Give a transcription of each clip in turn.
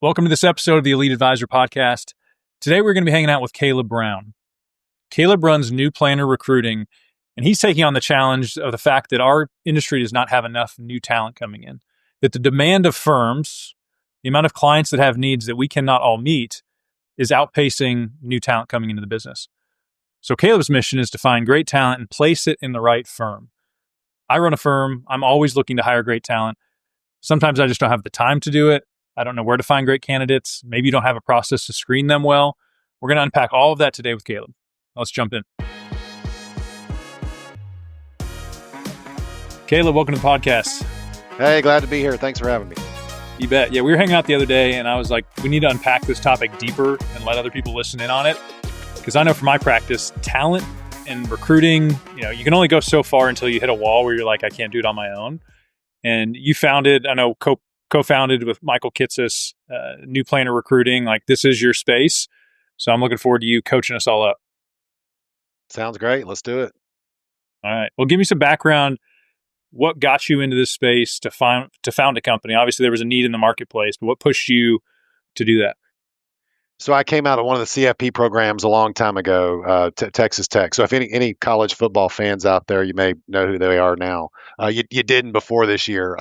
Welcome to this episode of the Elite Advisor Podcast. Today we're going to be hanging out with Caleb Brown. Caleb runs New Planner Recruiting, and he's taking on the challenge of the fact that our industry does not have enough new talent coming in, that the demand of firms, the amount of clients that have needs that we cannot all meet, is outpacing new talent coming into the business. So Caleb's mission is to find great talent and place it in the right firm. I run a firm. I'm always looking to hire great talent. Sometimes I just don't have the time to do it. I don't know where to find great candidates. Maybe you don't have a process to screen them well. We're going to unpack all of that today with Caleb. Let's jump in. Caleb, welcome to the podcast. Hey, glad to be here. Thanks for having me. You bet. Yeah, we were hanging out the other day, and I was like, we need to unpack this topic deeper and let other people listen in on it. Because I know from my practice, talent and recruiting, you can only go so far until you hit a wall where you're like, I can't do it on my own. And you founded, co-founded with Michael Kitsis, New Planner Recruiting. Like, this is your space. So I'm looking forward to you coaching us all up. Sounds great. Let's do it. All right. Well, give me some background. What got you into this space to found a company? Obviously, there was a need in the marketplace, but what pushed you to do that? So I came out of one of the CFP programs a long time ago, Texas Tech. So if any college football fans out there, you may know who they are now. You didn't before this year.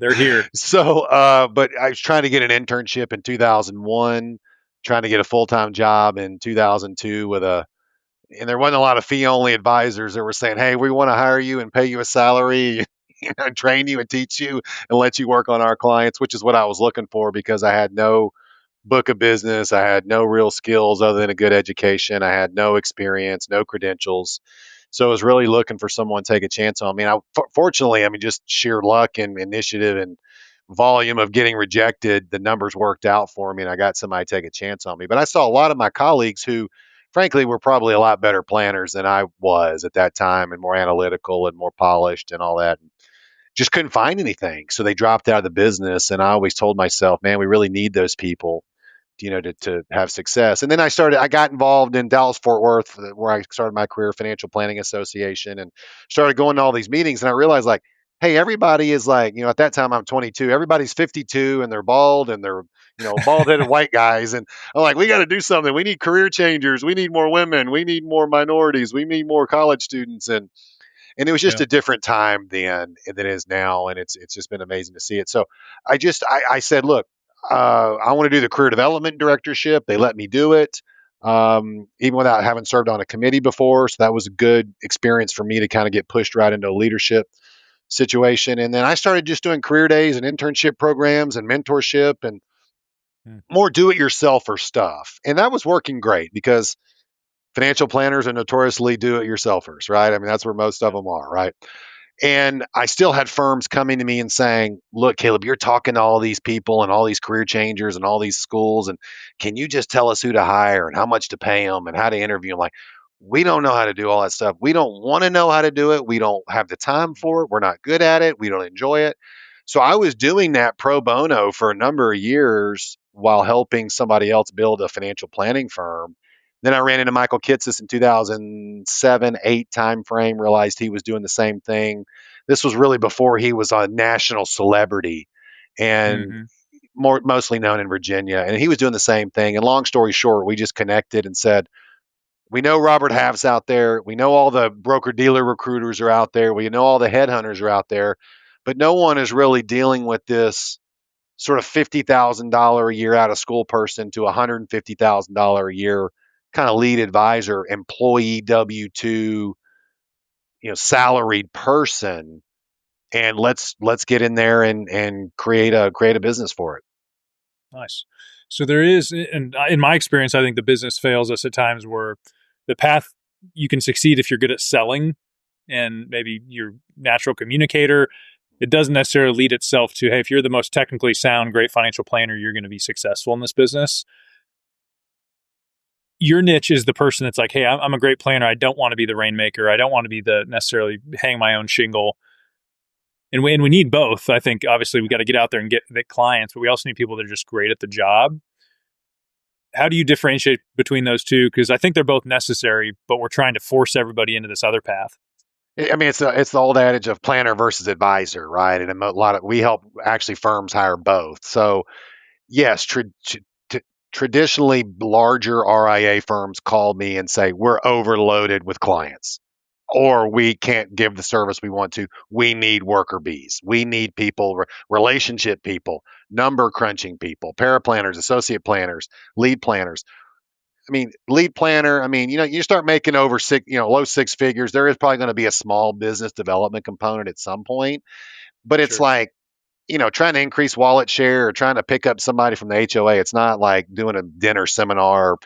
They're here. So, but I was trying to get an internship in 2001, trying to get a full-time job in 2002 and there wasn't a lot of fee-only advisors that were saying, hey, we want to hire you and pay you a salary, train you and teach you and let you work on our clients, which is what I was looking for because I had no book of business. I had no real skills other than a good education. I had no experience, no credentials. So I was really looking for someone to take a chance on me. And fortunately, just sheer luck and initiative and volume of getting rejected, the numbers worked out for me and I got somebody to take a chance on me. But I saw a lot of my colleagues who, frankly, were probably a lot better planners than I was at that time and more analytical and more polished and all that. Just couldn't find anything. So they dropped out of the business. And I always told myself, man, we really need those people to have success. And then I got involved in Dallas Fort Worth, where I started my career, Financial Planning Association, and started going to all these meetings. And I realized, like, hey, everybody is like, at that time I'm 22, everybody's 52 and they're bald and they're, bald headed white guys. And I'm like, we got to do something. We need career changers. We need more women. We need more minorities. We need more college students. And it was just a different time then than it is now. And it's just been amazing to see it. So I said, look, I want to do the career development directorship. They let me do it, even without having served on a committee before. So that was a good experience for me to kind of get pushed right into a leadership situation. And then I started just doing career days and internship programs and mentorship and more do-it-yourselfer stuff. And that was working great because financial planners are notoriously do-it-yourselfers, right? That's where most of them are, right? And I still had firms coming to me and saying, look, Caleb, you're talking to all these people and all these career changers and all these schools. And can you just tell us who to hire and how much to pay them and how to interview them? Like, we don't know how to do all that stuff. We don't want to know how to do it. We don't have the time for it. We're not good at it. We don't enjoy it. So I was doing that pro bono for a number of years while helping somebody else build a financial planning firm. Then I ran into Michael Kitsis in 2007, 8 timeframe, realized he was doing the same thing. This was really before he was a national celebrity and mostly known in Virginia. And he was doing the same thing. And long story short, we just connected and said, we know Robert Half's out there. We know all the broker-dealer recruiters are out there. We know all the headhunters are out there. But no one is really dealing with this sort of $50,000 a year out of school person to $150,000 a year kind of lead advisor, employee W-2, salaried person, and let's get in there and create a business for it. Nice. So there is, and in my experience, I think the business fails us at times where the path you can succeed if you're good at selling and maybe you're a natural communicator. It doesn't necessarily lead itself to, hey, if you're the most technically sound, great financial planner, you're going to be successful in this business. Your niche is the person that's like, hey, I'm a great planner. I don't want to be the rainmaker. I don't want to be the necessarily hang my own shingle. And we need both. I think obviously we got to get out there and get the clients, but we also need people that are just great at the job. How do you differentiate between those two? Because I think they're both necessary, but we're trying to force everybody into this other path. It's the old adage of planner versus advisor, right? And we help actually firms hire both. So yes, t- traditionally larger RIA firms call me and say we're overloaded with clients, or we can't give the service we want to. We need worker bees. We need people, relationship people, number crunching people, paraplanners, associate planners, lead planners. I mean, lead planner. I mean, you start making over six, low six figures. There is probably going to be a small business development component at some point, but it's Sure. like trying to increase wallet share or trying to pick up somebody from the HOA. It's not like doing a dinner seminar,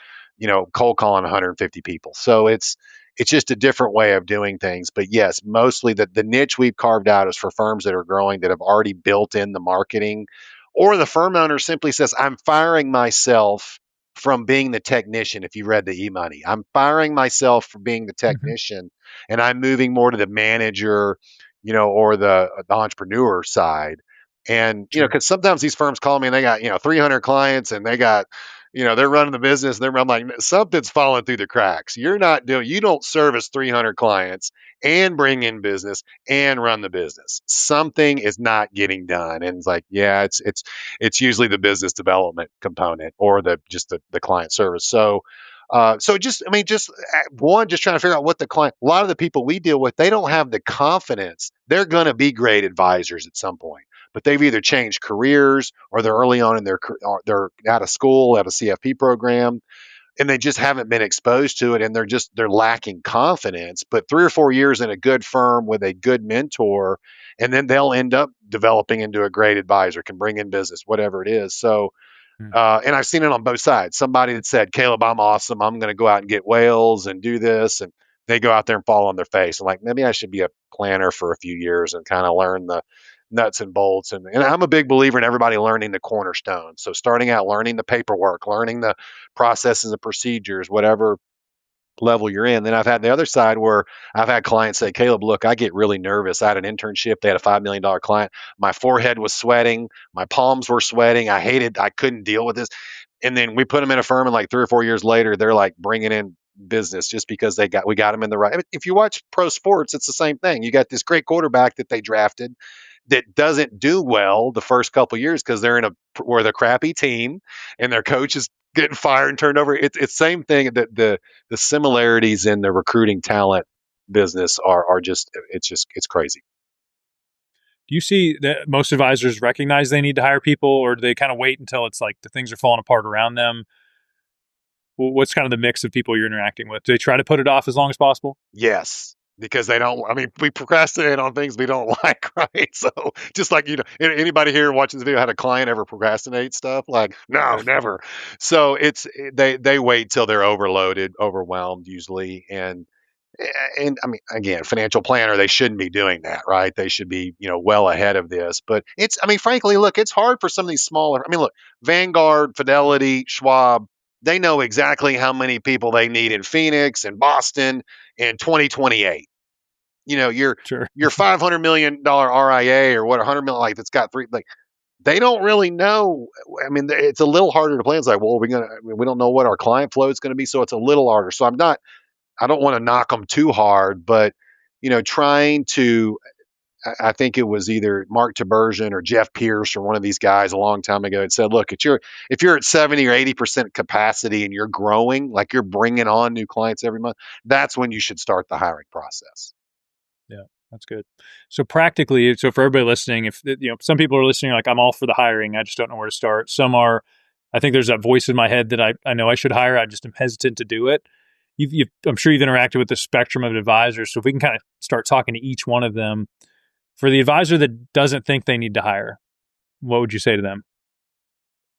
cold calling 150 people. So it's just a different way of doing things. But yes, mostly the niche we've carved out is for firms that are growing that have already built in the marketing, or the firm owner simply says, I'm firing myself from being the technician. If you read the e-money, I'm firing myself from being the Hmm. technician and I'm moving more to the manager, or the entrepreneur side. And, Sure. because sometimes these firms call me and they got, 300 clients and they got, they're running the business. I'm like, something's falling through the cracks. You don't service 300 clients and bring in business and run the business. Something is not getting done. And it's like, yeah, it's usually the business development component or just the client service. So just, I mean, just trying to figure out what the client, a lot of the people we deal with, they don't have the confidence. They're going to be great advisors at some point, but they've either changed careers or they're early on in or they're out of school, out of CFP program, and they just haven't been exposed to it. And they're lacking confidence, but 3 or 4 years in a good firm with a good mentor, and then they'll end up developing into a great advisor, can bring in business, whatever it is. So, Mm. and I've seen it on both sides. Somebody that said, Caleb, I'm awesome. I'm going to go out and get whales and do this. And they go out there and fall on their face. I'm like, maybe I should be a planner for a few years and kind of learn the nuts and bolts. And I'm a big believer in everybody learning the cornerstone. So starting out learning the paperwork, learning the processes and procedures, whatever level you're in. Then I've had the other side where I've had clients say, Caleb, look, I get really nervous. I had an internship. They had a $5 million client. My forehead was sweating. My palms were sweating. I couldn't deal with this. And then we put them in a firm, and like 3 or 4 years later, they're like bringing in business just because we got them in the right. I mean, if you watch pro sports, it's the same thing. You got this great quarterback that they drafted that doesn't do well the first couple of years because they're in a where the crappy team and their coach is getting fired and turned over. It's same thing that the similarities in the recruiting talent business are it's crazy. Do you see that most advisors recognize they need to hire people, or do they kind of wait until it's like the things are falling apart around them? What's kind of the mix of people you're interacting with? Do they try to put it off as long as possible? Yes, because they don't. I mean, we procrastinate on things we don't like, right? So just like anybody here watching this video had a client ever procrastinate stuff? Like, no, never. So they wait till they're overloaded, overwhelmed usually, and I mean, again, financial planner, they shouldn't be doing that, right? They should be, well ahead of this. But I mean, frankly, look, it's hard for some of these smaller. I mean, look, Vanguard, Fidelity, Schwab, they know exactly how many people they need in Phoenix and Boston in 2028. Sure. Your $500 million RIA or what 100 million, like that's got three, like they don't really know. I mean, it's a little harder to plan. It's like, well, we don't know what our client flow is going to be, so it's a little harder. So I don't want to knock them too hard, but trying to. I think it was either Mark Tibersion or Jeff Pierce or one of these guys a long time ago had said, "Look, if you're at 70 or 80% capacity and you're growing, like you're bringing on new clients every month, that's when you should start the hiring process." Yeah, that's good. So practically, so for everybody listening, if some people are listening, like I'm all for the hiring, I just don't know where to start. Some are, I think there's that voice in my head that I know I should hire, I just am hesitant to do it. I'm sure you've interacted with the spectrum of advisors, so if we can kind of start talking to each one of them, for the advisor that doesn't think they need to hire, what would you say to them?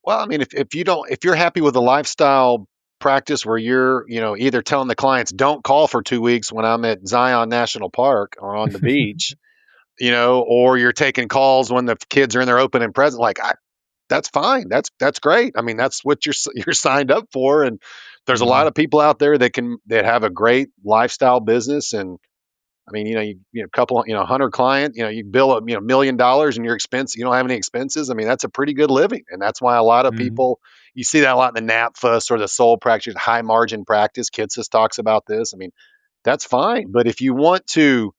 Well, I mean, if you're happy with a lifestyle practice where you're, either telling the clients don't call for 2 weeks when I'm at Zion National Park or on the beach, or you're taking calls when the kids are in their open and present, like that's fine. That's great. I mean, that's what you're signed up for. And there's a lot Hmm. of people out there that have a great lifestyle business. And I mean, couple, 100 client, you bill $1 million and your expense, you don't have any expenses. I mean, that's a pretty good living. And that's why a lot of Hmm. people, you see that a lot in the NAPFA or the sole practice, high margin practice. Kitsis talks about this. I mean, that's fine. But if you want to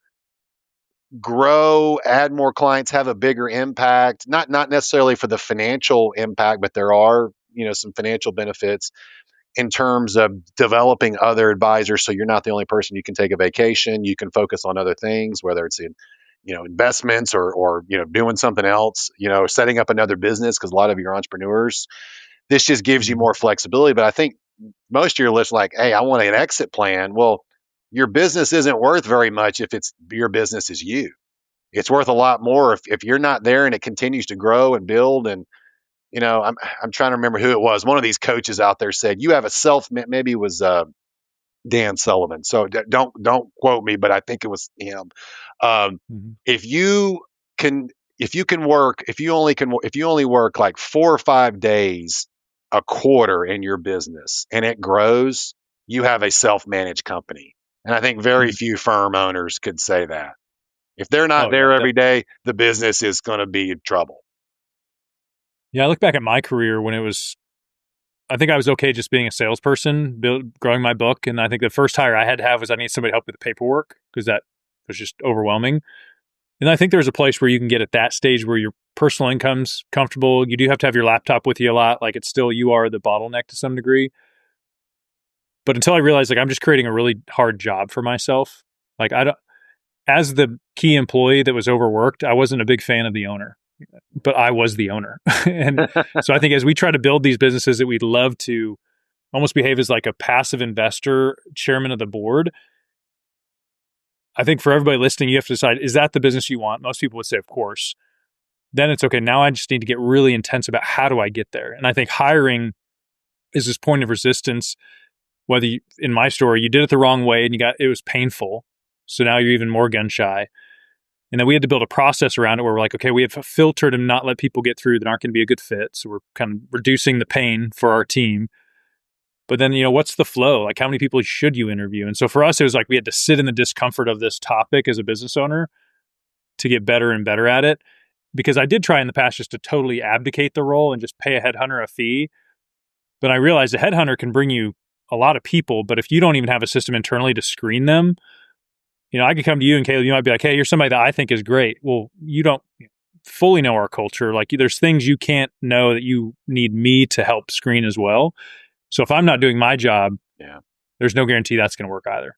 grow, add more clients, have a bigger impact. Not necessarily for the financial impact, but there are, some financial benefits in terms of developing other advisors. So you're not the only person. You can take a vacation. You can focus on other things, whether it's in, investments or doing something else. Setting up another business because a lot of your entrepreneurs. This just gives you Mhm. more flexibility. But I think most of your lists like, hey, I want an exit plan. Well, your business isn't worth very much if it's your business is you. It's worth a lot more if you're not there and it continues to grow and build. And I'm trying to remember who it was. One of these coaches out there said, "You have a self." Maybe it was Dan Sullivan. So don't quote me, but I think it was him. Um, Mhm. if you can if you can work if you only work like 4 or 5 days a quarter in your business and it grows, you have a self managed company. And I think very Mhm. few firm owners could say that. If they're not Oh yeah, there every day, the business is going to be in trouble. yeah. I look back at my career when it was. I think I was okay just being a salesperson, growing my book, and I think the first hire I had to have was I need somebody to help with the paperwork because that was just overwhelming. And I think there's a place where you can get at that stage where your personal income's comfortable. You do have to have your laptop with you a lot. Like it's still you are the bottleneck to some degree. But until I realized like I'm just creating a really hard job for myself. Like I don't as the key employee that was overworked, I wasn't a big fan of the owner, but I was the owner. And so I think as we try to build these businesses that we'd love to almost behave as like a passive investor, chairman of the board, I think for everybody listening, you have to decide, is that the business you want? Most people would say, of course. Then it's okay. Now I just need to get really intense about how do I get there? And I think hiring is this point of resistance. Whether you, in my story, you did it the wrong way and it was painful. So now you're even more gun shy. And then we had to build a process around it where we're like, okay, we have a filter to not let people get through that aren't going to be a good fit. So we're kind of reducing the pain for our team. But then, what's the flow? Like, how many people should you interview? And so for us, it was like we had to sit in the discomfort of this topic as a business owner to get better and better at it. Because I did try in the past just to totally abdicate the role and just pay a headhunter a fee. But I realized a headhunter can bring you a lot of people, but if you don't even have a system internally to screen them, I could come to you and Caleb, you might be like, hey, you're somebody that I think is great. Well, you don't fully know our culture. Like there's things you can't know that you need me to help screen as well. So if I'm not doing my job, Yeah. there's no guarantee that's going to work either.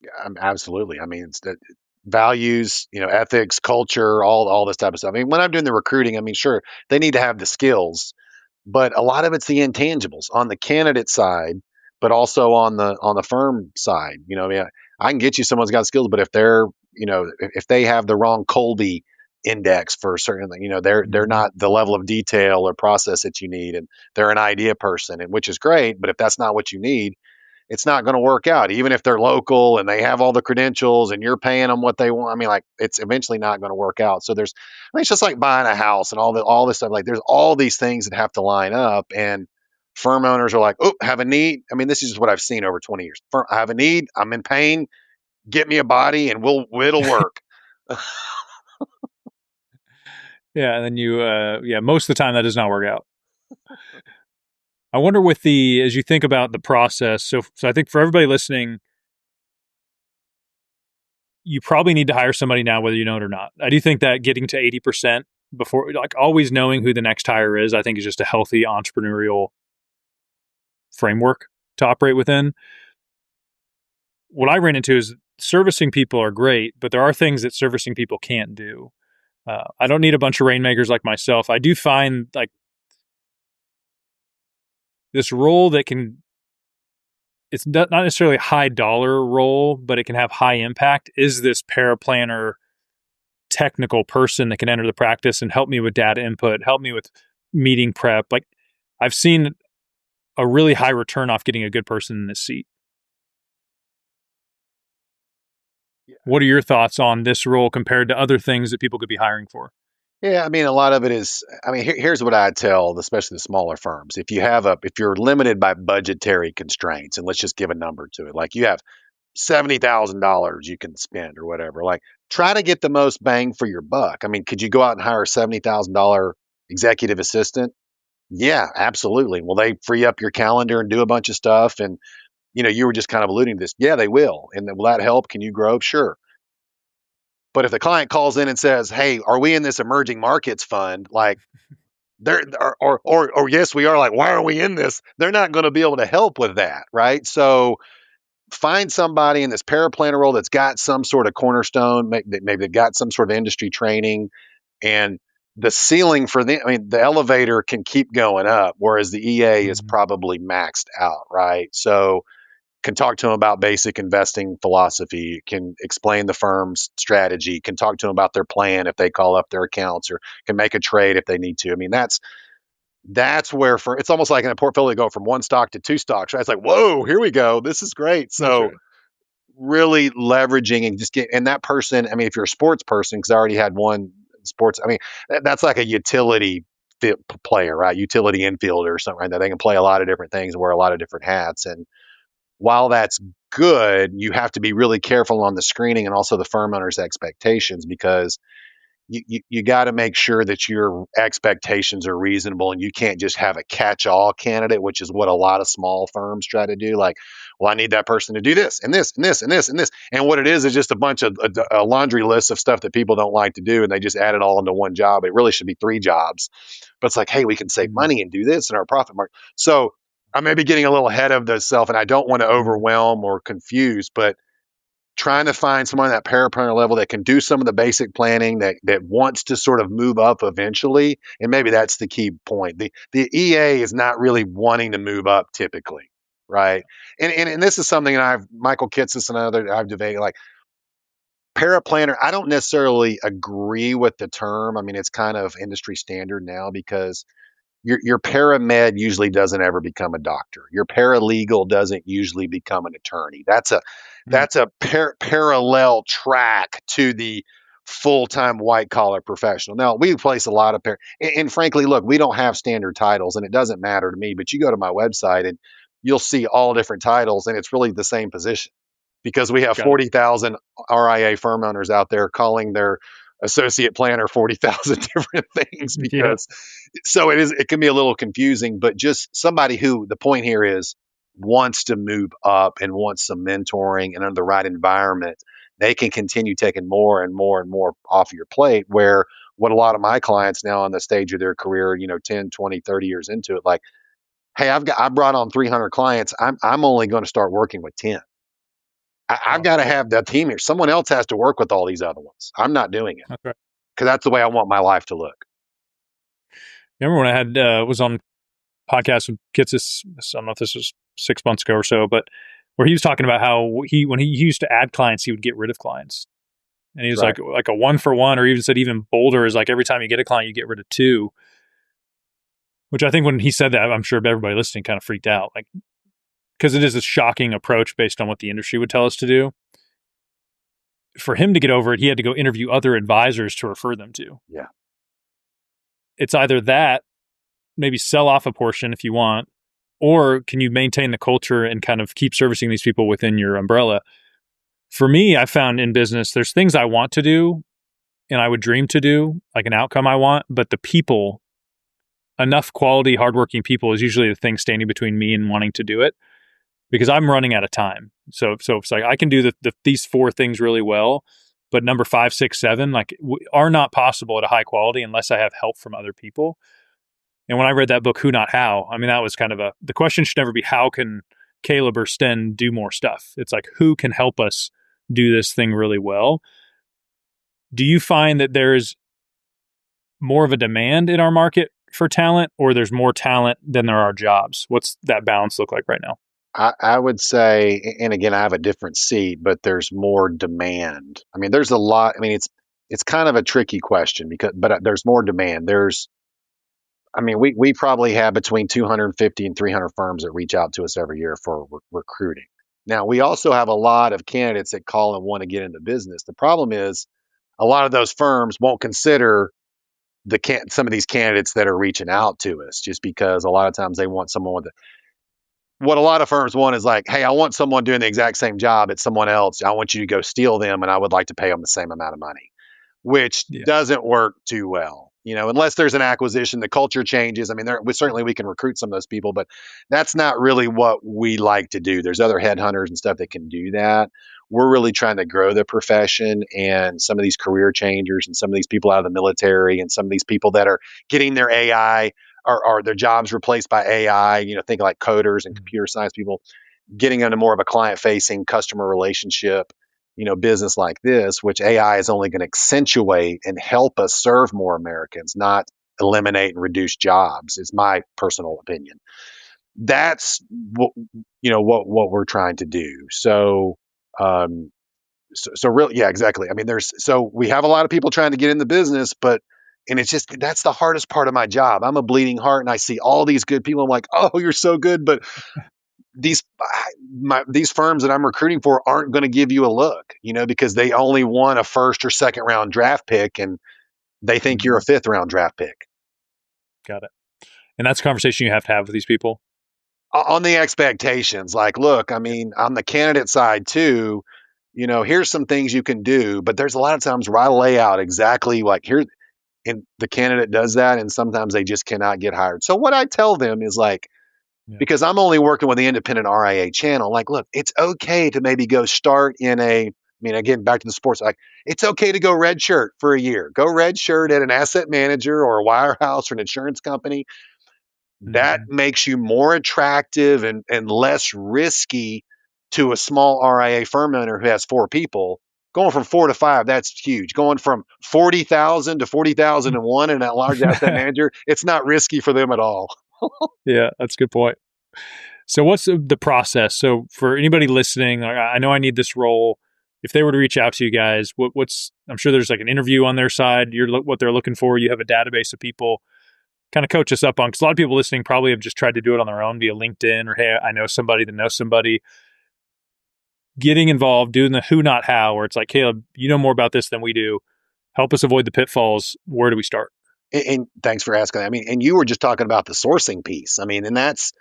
Yeah, absolutely. I mean, it's the values, ethics, culture, all this type of stuff. I mean, when I'm doing the recruiting, I mean, sure, they need to have the skills, but a lot of it's the intangibles on the candidate side, but also on the firm side. I mean, I can get you someone's got skills, but if they're, if they have the wrong Colby index for a certain thing, they're Mm-hmm. not the level of detail or process that you need, and they're an idea person, and which is great, but if that's not what you need, it's not going to work out. Even if they're local and they have all the credentials and you're paying them what they want, I mean, like it's eventually not going to work out. So I mean, it's just like buying a house and all this stuff. Like there's all these things that have to line up, and firm owners are like, oh, have a need. I mean, this is just what I've seen over 20 years. I have a need. I'm in pain. Get me a body, and it'll work. Yeah, and then most of the time that does not work out. I wonder as you think about the process. So I think for everybody listening, you probably need to hire somebody now, whether you know it or not. I do think that getting to 80% before, like always knowing who the next hire is, I think is just a healthy entrepreneurial framework to operate within. What I ran into is servicing people are great, but there are things that servicing people can't do. I don't need a bunch of rainmakers like myself. I do find like this role that it's not necessarily a high dollar role, but it can have high impact is this paraplanner technical person that can enter the practice and help me with data input, help me with meeting prep. Like I've seen a really high return off getting a good person in this seat. Yeah. What are your thoughts on this role compared to other things that people could be hiring for? Yeah, I mean, a lot of it is. I mean, here's what I tell, especially the smaller firms: if you're limited by budgetary constraints, and let's just give a number to it, like you have $70,000 you can spend or whatever. Like, try to get the most bang for your buck. I mean, could you go out and hire a $70,000 executive assistant? Yeah, absolutely. Will they free up your calendar and do a bunch of stuff? And you were just kind of alluding to this. Yeah, they will. And then, will that help? Can you grow? Sure. But if the client calls in and says, "Hey, are we in this emerging markets fund?" Like they're or yes, we are. Like, why are we in this? They're not going to be able to help with that, right? So find somebody in this paraplanner role that's got some sort of cornerstone, maybe they've got some sort of industry training, and the ceiling for them, I mean, the elevator can keep going up, whereas the EA is Mhm. probably maxed out, right? So can talk to them about basic investing philosophy, can explain the firm's strategy, can talk to them about their plan if they call up their accounts, or can make a trade if they need to. I mean, that's where for it's almost like in a portfolio go from one stock to two stocks, right? It's like, whoa, here we go. This is great. That's So right. really leveraging and just get and that person, I mean, if you're a sports person, because I already had one sports, I mean, that's like a utility player, right? Utility infielder or something like that. They can play a lot of different things and wear a lot of different hats. And while that's good, you have to be really careful on the screening and also the firm owner's expectations, because you got to make sure that your expectations are reasonable, and you can't just have a catch-all candidate, which is what a lot of small firms try to do. Like, well, I need that person to do this and this and this and this and this, and what it is just a bunch of a laundry list of stuff that people don't like to do, and they just add it all into one job. It really should be three jobs, but it's like, hey, we can save Mhm. money and do this in our profit margin. So I may be getting a little ahead of the self, and I don't want to Mhm. overwhelm or confuse, but trying to find someone at that parapreneur level that can do some of the basic planning, that wants to sort of move up eventually, and maybe that's the key point. The EA is not really wanting to move up typically, right? And this is something that I've Michael Kitces and other I've debated, like paraplanner. I don't necessarily agree with the term. I mean, it's kind of industry standard now, because your paramed usually doesn't ever become a doctor. Your paralegal doesn't usually become an attorney. Mhm. That's a parallel track to the full-time white collar professional. Now, we place a lot of and frankly, look, we don't have standard titles, and it doesn't matter to me, but you go to my website and you'll see all different titles, and it's really the same position, because we have Got it. 40,000 RIA firm owners out there calling their associate planner 40,000 different things, Yeah. because so it can be a little confusing, but just somebody who, the point here is, wants to move up and wants some mentoring and under the right environment, they can continue taking more and more and more off your plate. Where what a lot of my clients now on the stage of their career, 10, 20, 30 years into it, like, hey, I brought on 300 clients. I'm only going to start working with 10. I've Wow. got to have that team here. Someone else has to work with all these other ones. I'm not doing it, That's right. because that's the way I want my life to look. Remember when I had was on podcast with Kitsis? I don't know if this was 6 months ago or so, but where he was talking about how when he used to add clients, he would get rid of clients, and he was Right. like a one for one, or even said even bolder is like every time you get a client, you get rid of two. Which I think when he said that, I'm sure everybody listening kind of freaked out, like because it is a shocking approach based on what the industry would tell us to do. For him to get over it, he had to go interview other advisors to refer them to. Yeah. It's either that, maybe sell off a portion if you want, or can you maintain the culture and kind of keep servicing these people within your umbrella? For me, I found in business, there's things I want to do and I would dream to do, like an outcome I want, but the people, enough quality, hardworking people is usually the thing standing between me and wanting to do it, because I'm running out of time. So it's like I can do these four things really well, but number five, six, seven, like are not possible at a high quality unless I have help from other people. And when I read that book, Who Not How, I mean, that was kind of the question should never be how can Caleb or Sten do more stuff? It's like, who can help us do this thing really well? Do you find that there's more of a demand in our market for talent, or there's more talent than there are jobs? What's that balance look like right now? I would say, and again, I have a different seat, but there's more demand. I mean, there's a lot. I mean, it's kind of a tricky question, but there's more demand. I mean, we probably have between 250 and 300 firms that reach out to us every year for recruiting. Now, we also have a lot of candidates that call and want to get into business. The problem is, a lot of those firms won't consider some of these candidates that are reaching out to us, just because a lot of times they want someone with what a lot of firms want is like, hey, I want someone doing the exact same job at someone else. I want you to go steal them, and I would like to pay them the same amount of money, which Yeah. doesn't work too well. Unless there's an acquisition, the culture changes. I mean, we can recruit some of those people, but that's not really what we like to do. There's other headhunters and stuff that can do that. we're really trying to grow the profession, and some of these career changers and some of these people out of the military and some of these people that are getting their AI or their jobs replaced by AI, think like coders and Mhm. computer science people, getting into more of a client facing customer relationship, business like this, which AI is only going to accentuate and help us serve more Americans, not eliminate and reduce jobs, is my personal opinion. That's what we're trying to do. Um, so really, yeah, exactly. I mean, we have a lot of people trying to get in the business, but and it's just that's the hardest part of my job. I'm a bleeding heart, and I see all these good people. I'm like, oh, you're so good, but these these firms that I'm recruiting for aren't going to give you a look, because they only want a first or second round draft pick, and they think you're a Mhm. fifth round draft pick. Got it. And that's a conversation you have to have with these people. On the expectations, like, look, I mean, on the candidate side too, here's some things you can do, but there's a lot of times where I lay out exactly like here, and the candidate does that, and sometimes they just cannot get hired. So what I tell them is like, Yeah. because I'm only working with the independent RIA channel, like, look, it's okay to maybe go start in I mean, again, back to the sports, like, it's okay to go red shirt for a year. Go red shirt at an asset manager or a wirehouse or an insurance company. That Mhm. makes you more attractive and less risky to a small RIA firm owner who has four people. Going from four to five, that's huge. Going from 40,000 to 40,001 in that large asset manager, it's not risky for them at all. Yeah, that's a good point. So, what's the process? So, for anybody listening, like, I know I need this role. If they were to reach out to you guys, what's I'm sure there's like an interview on their side. What they're looking for. You have a database of people. Kind of coach us up on because a lot of people listening probably have just tried to do it on their own via LinkedIn or hey, I know somebody that knows somebody. Getting involved, doing the who, not how, where it's like, Caleb, you know more about this than we do. Help us avoid the pitfalls. Where do we start? And thanks for asking. I mean, and you were just talking about the sourcing piece. I mean, and that's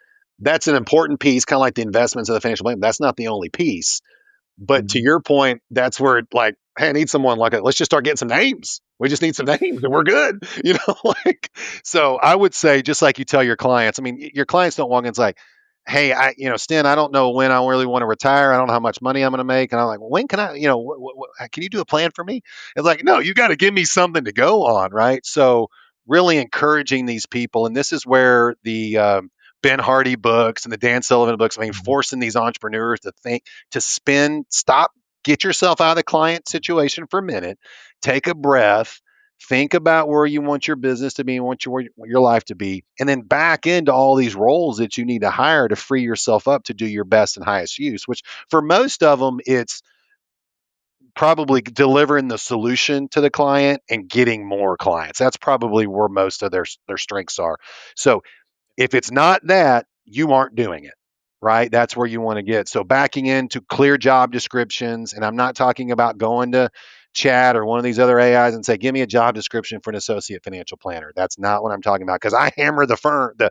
an important piece, kind of like the investments of the financial plan. That's not the only piece. But to Mhm. your point, that's where like, hey, I need someone like let's just start getting some names. We just need some names and we're good. Like so I would say just like you tell your clients, I mean, your clients don't walk in and say, hey, Stan, I don't know when I really want to retire. I don't know how much money I'm going to make. And I'm like, well, when can I, can you do a plan for me? It's like, no, you got to give me something to go on. Right. So really encouraging these people. And this is where the, Ben Hardy books and the Dan Sullivan books, I mean, Mhm. forcing these entrepreneurs to think, to stop, get yourself out of the client situation for a minute, take a breath, think about where you want your business to be and your life to be, and then back into all these roles that you need to hire to free yourself up to do your best and highest use, which for most of them, it's probably delivering the solution to the client and getting more clients. That's probably where most of their strengths are. So if it's not that, you aren't doing it, right? That's where you want to get. So backing into clear job descriptions, and I'm not talking about going to chat or one of these other AIs and say, give me a job description for an associate financial planner. That's not what I'm talking about because I hammer the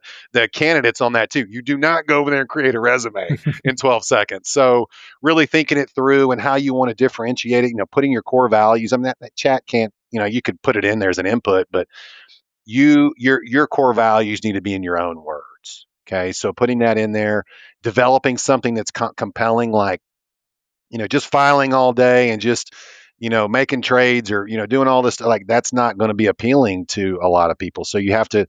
candidates on that too. You do not go over there and create a resume in 12 seconds. So really thinking it through and how you want to differentiate it, putting your core values. I mean, that chat can't, you could put it in there as an input, but your core values need to be in your own words. Okay, so putting that in there, developing something that's compelling, like just filing all day and just making trades or doing all this, like that's not going to be appealing to a lot of people. So you have to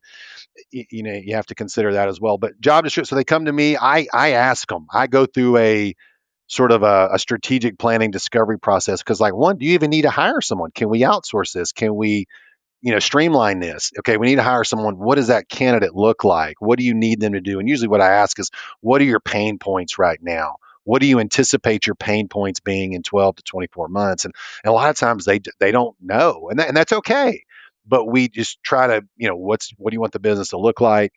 you have to consider that as well. But job description, so they come to me, I ask them, I go through a sort of a strategic planning discovery process because like, one, do you even need to hire someone? Can we outsource this? Can we streamline this? Okay, we need to hire someone. What does that candidate look like? What do you need them to do? And usually what I ask is, what are your pain points right now? What do you anticipate your pain points being in 12 to 24 months? And a lot of times they don't know, and that's okay. But we just try to, what do you want the business to look like?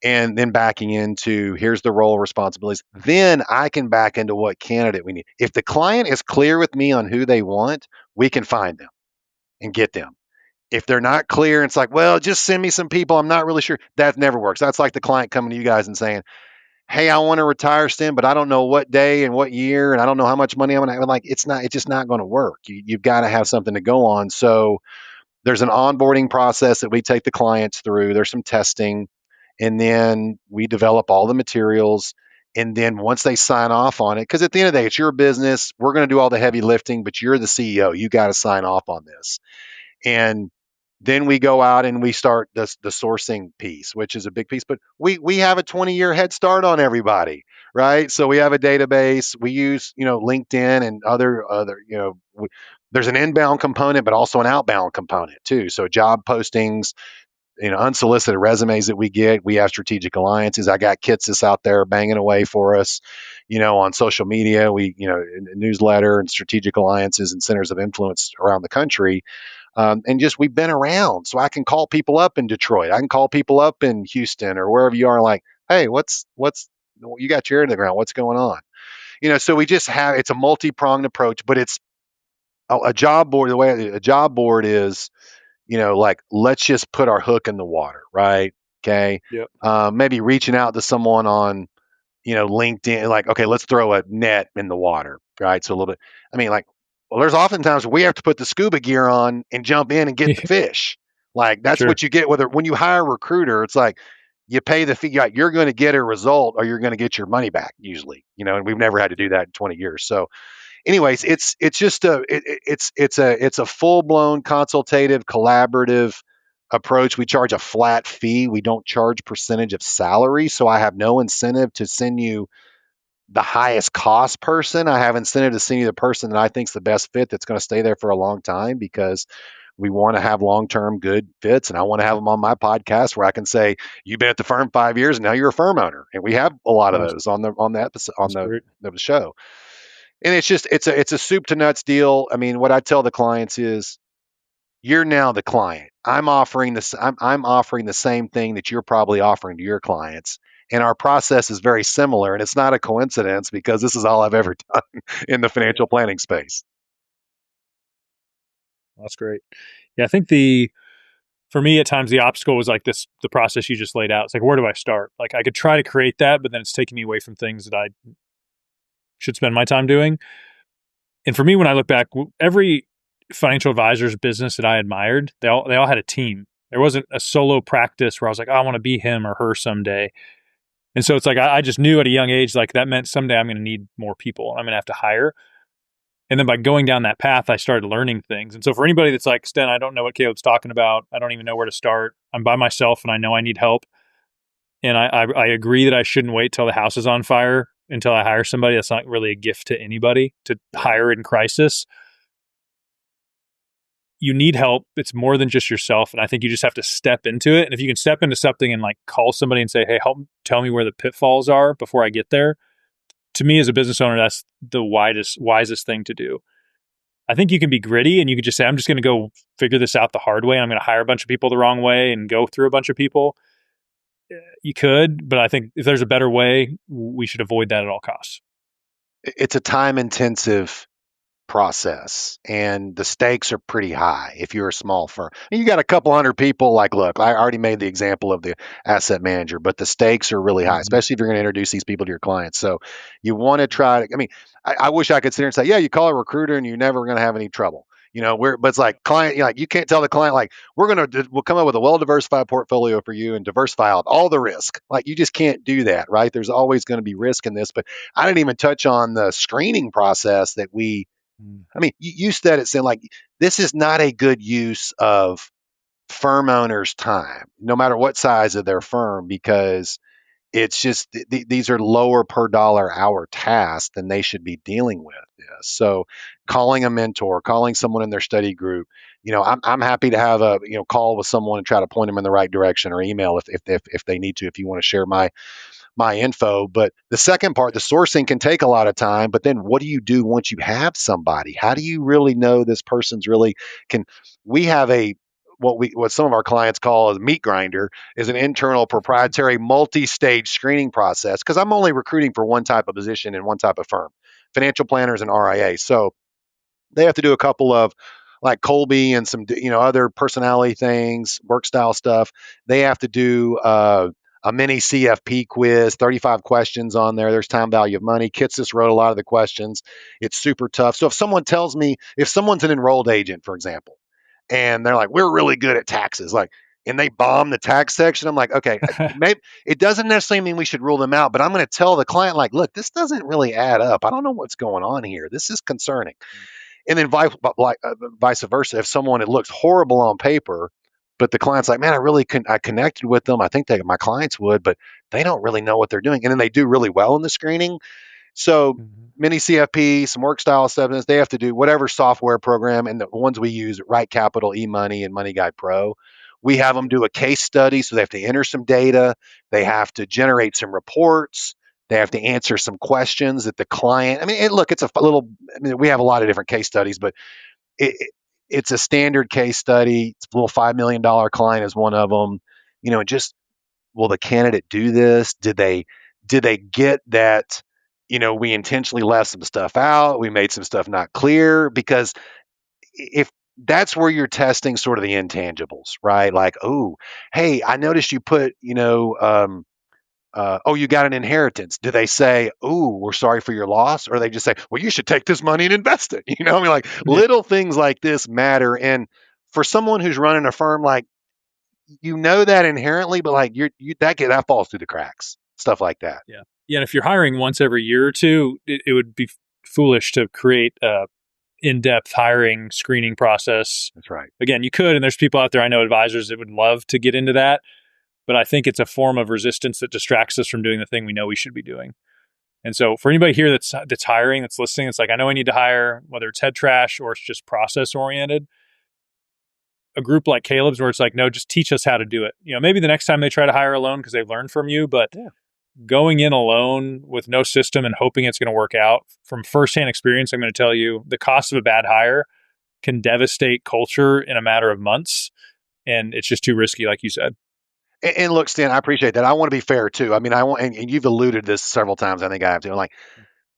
And then backing into here's the role responsibilities. Then I can back into what candidate we need. If the client is clear with me on who they want, we can find them and get them. If they're not clear, it's like, well, just send me some people. I'm not really sure. That never works. That's like the client coming to you guys and saying, hey, I want to retire, Stim, but I don't know what day and what year, and I don't know how much money I'm going to have. Like, it's just not going to work. You've got to have something to go on. So there's an onboarding process that we take the clients through. There's some testing, and then we develop all the materials. And then once they sign off on it, because at the end of the day, it's your business. We're going to do all the heavy lifting, but you're the CEO. You got to sign off on this. And then we go out and we start the sourcing piece, which is a big piece. But we have a 20-year head start on everybody, right? So we have a database. We use LinkedIn and other there's an inbound component, but also an outbound component too. So job postings, unsolicited resumes that we get. We have strategic alliances. I got Kitsis out there banging away for us, on social media. We, newsletter and strategic alliances and centers of influence around the country. And just we've been around, so I can call people up in Detroit. I can call people up in Houston or wherever you are. Like, hey, what's you got your ear to the ground? What's going on? So we just have it's a multi-pronged approach, but it's a job board. The way a job board is, like let's just put our hook in the water, right? Okay. Yep. Maybe reaching out to someone on, LinkedIn, like, okay, let's throw a net in the water, right? So a little bit, I mean, like, well, there's oftentimes we have to put the scuba gear on and jump in and get the fish. Like, that's Sure. what you get when you hire a recruiter, it's like you pay the fee, like, you're going to get a result or you're going to get your money back usually, and we've never had to do that in 20 years. So, anyways, it's just it's a full blown consultative, collaborative approach. We charge a flat fee. We don't charge percentage of salary, so I have no incentive to send you the highest cost person. I have incentive to send you the person that I think is the best fit that's going to stay there for a long time because we want to have long-term good fits, and I want to have them on my podcast where I can say you've been at the firm 5 years and now you're a firm owner, and we have a lot of Nice. those on the episode on That's great. the show. And it's just it's a soup to nuts deal. I mean, what I tell the clients is you're now the client. I'm offering the same thing that you're probably offering to your clients. And our process is very similar. And it's not a coincidence because this is all I've ever done in the financial planning space. That's great. Yeah, I think for me at times the obstacle was like the process you just laid out. It's like, where do I start? Like I could try to create that, but then it's taking me away from things that I should spend my time doing. And for me, when I look back, every financial advisor's business that I admired, they all had a team. There wasn't a solo practice where I was like, oh, I want to be him or her someday. And so it's like I just knew at a young age, like that meant someday I'm going to need more people. I'm going to have to hire. And then by going down that path, I started learning things. And so for anybody that's like, Sten, I don't know what Caleb's talking about. I don't even know where to start. I'm by myself and I know I need help. And I agree that I shouldn't wait till the house is on fire until I hire somebody. That's not really a gift to anybody to hire in crisis. You need help. It's more than just yourself. And I think you just have to step into it. And if you can step into something and like call somebody and say, hey, help tell me where the pitfalls are before I get there. To me as a business owner, that's the wisest thing to do. I think you can be gritty and you can just say, I'm just going to go figure this out the hard way. I'm going to hire a bunch of people the wrong way and go through a bunch of people. You could, but I think if there's a better way, we should avoid that at all costs. It's a time intensive process and the stakes are pretty high if you're a small firm. And you got a couple hundred people, like, look, I already made the example of the asset manager, but the stakes are really high, Mm-hmm. especially if you're going to introduce these people to your clients. So you want to try to, I mean, I wish I could sit here and say, yeah, you call a recruiter and you're never going to have any trouble. But it's like client, like you can't tell the client, like, we'll come up with a well diversified portfolio for you and diversify out all the risk. Like, you just can't do that, right? There's always going to be risk in this. But I didn't even touch on the screening process that I mean, you said it, saying like this is not a good use of firm owners' time, no matter what size of their firm, because it's just these are lower per dollar hour tasks than they should be dealing with this. So, calling a mentor, calling someone in their study group, I'm happy to have a call with someone and try to point them in the right direction, or email if they need to. If you want to share my info. But the second part, the sourcing can take a lot of time. But then what do you do once you have somebody? How do you really know this person's really can? We have what some of our clients call a meat grinder, is an internal proprietary multi-stage screening process, because I'm only recruiting for one type of position in one type of firm, financial planners and RIA. So they have to do a couple of, like, Colby and some other personality things, work style stuff. They have to do a mini CFP quiz, 35 questions on there. There's time value of money. Kitsis wrote a lot of the questions. It's super tough. So if someone's an enrolled agent, for example, and they're like, we're really good at taxes, like, and they bomb the tax section, I'm like, okay, maybe it doesn't necessarily mean we should rule them out, but I'm going to tell the client, like, look, this doesn't really add up. I don't know what's going on here. This is concerning. And then vice versa. If someone, it looks horrible on paper, but the client's like, man, I connected with them. I think my clients would, but they don't really know what they're doing. And then they do really well in the screening. So Mhm. many CFP, some work style acceptance, they have to do whatever software program, and the ones we use, Right Capital, eMoney, and Money Guide Pro. We have them do a case study, so they have to enter some data, they have to generate some reports, they have to answer some questions that the client. I mean, look, it's a little. I mean, we have a lot of different case studies, but it's a standard case study. It's a little $5 million client is one of them. Just, will the candidate do this? Did they get that? We intentionally left some stuff out. We made some stuff not clear, because if that's where you're testing sort of the intangibles, right? Like, oh, hey, I noticed you put, oh, you got an inheritance. Do they say, oh, we're sorry for your loss? Or they just say, well, you should take this money and invest it? I mean, like, Yeah. little things like this matter. And for someone who's running a firm, like, that inherently, but like that falls through the cracks, stuff like that. Yeah. Yeah. And if you're hiring once every year or two, it would be foolish to create a in-depth hiring screening process. That's right. Again, you could, and there's people out there, I know advisors that would love to get into that, but I think it's a form of resistance that distracts us from doing the thing we know we should be doing. And so for anybody here that's hiring, that's listening, it's like, I know I need to hire, whether it's head trash or it's just process oriented, a group like Caleb's where it's like, no, just teach us how to do it. Maybe the next time they try to hire alone because they've learned from you, but Yeah. going in alone with no system and hoping it's going to work out, from firsthand experience, I'm going to tell you the cost of a bad hire can devastate culture in a matter of months. And it's just too risky, like you said. And look, Stan, I appreciate that. I want to be fair too. I mean, I want, and you've alluded to this several times. I think I have to. Like,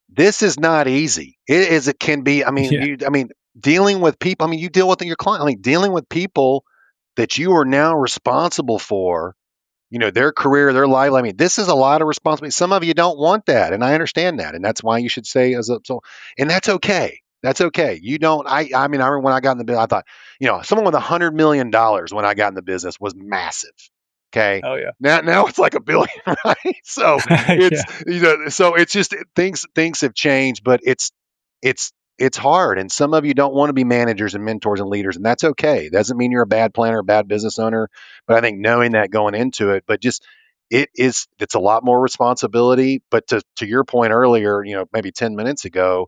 this is not easy. It can be. I mean, Yeah. dealing with people. I mean, you deal with your client. I mean, dealing with people that you are now responsible for, their career, their life. I mean, this is a lot of responsibility. Some of you don't want that, and I understand that, and that's why you should say and that's okay. That's okay. You don't. I mean, I remember when I got in the business, I thought, someone with $100 million when I got in the business was massive. Okay. Oh, yeah. Now it's like a billion, right? So Yeah. so it's just things have changed, but it's it's hard, and some of you don't want to be managers and mentors and leaders, and that's okay. It doesn't mean you're a bad planner, a bad business owner, but I think knowing that going into it, but just it's a lot more responsibility. But to your point earlier, maybe 10 minutes ago,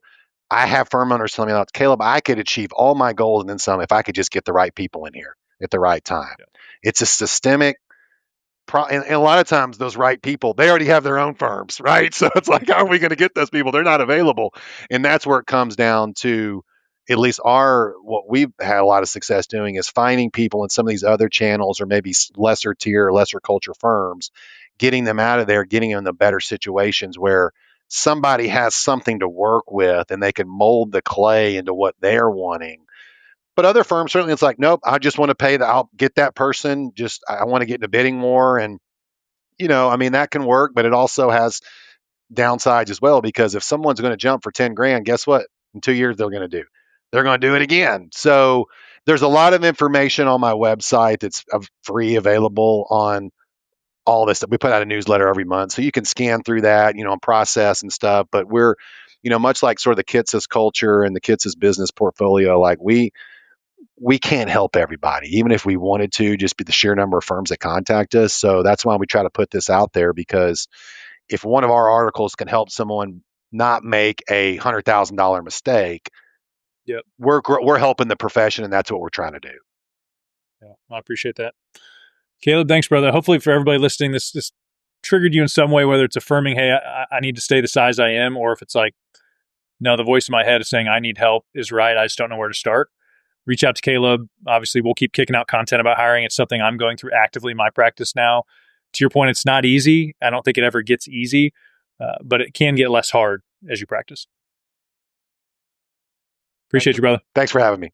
I have firm owners telling me, like, Caleb, I could achieve all my goals and then some if I could just get the right people in here at the right time. Yeah. It's a systemic and a lot of times those right people, they already have their own firms, right? So it's like, how are we going to get those people? They're not available. And that's where it comes down to, at least what we've had a lot of success doing is finding people in some of these other channels, or maybe lesser tier, lesser culture firms, getting them out of there, getting them in the better situations where somebody has something to work with and they can mold the clay into what they're wanting. But other firms, certainly, it's like, nope, I just want to I'll get that person. Just, I want to get into bidding more. And, I mean, that can work, but it also has downsides as well, because if someone's going to jump for 10 grand, guess what? In 2 years, they're going to do it again. So there's a lot of information on my website that's free, available on all this stuff. We put out a newsletter every month, so you can scan through that, and process and stuff. But we're, much like sort of the Kitsis culture and the Kitsis business portfolio, like we can't help everybody, even if we wanted to, just be the sheer number of firms that contact us. So that's why we try to put this out there, because if one of our articles can help someone not make $100,000 mistake, Yep. we're helping the profession, and that's what we're trying to do. Yeah. I appreciate that. Caleb, thanks, brother. Hopefully for everybody listening, this triggered you in some way, whether it's affirming, hey, I need to stay the size I am, or if it's like, no, the voice in my head is saying I need help is right. I just don't know where to start. Reach out to Caleb. Obviously, we'll keep kicking out content about hiring. It's something I'm going through actively in my practice now. To your point, it's not easy. I don't think it ever gets easy, but it can get less hard as you practice. Appreciate you, brother. Thanks for having me.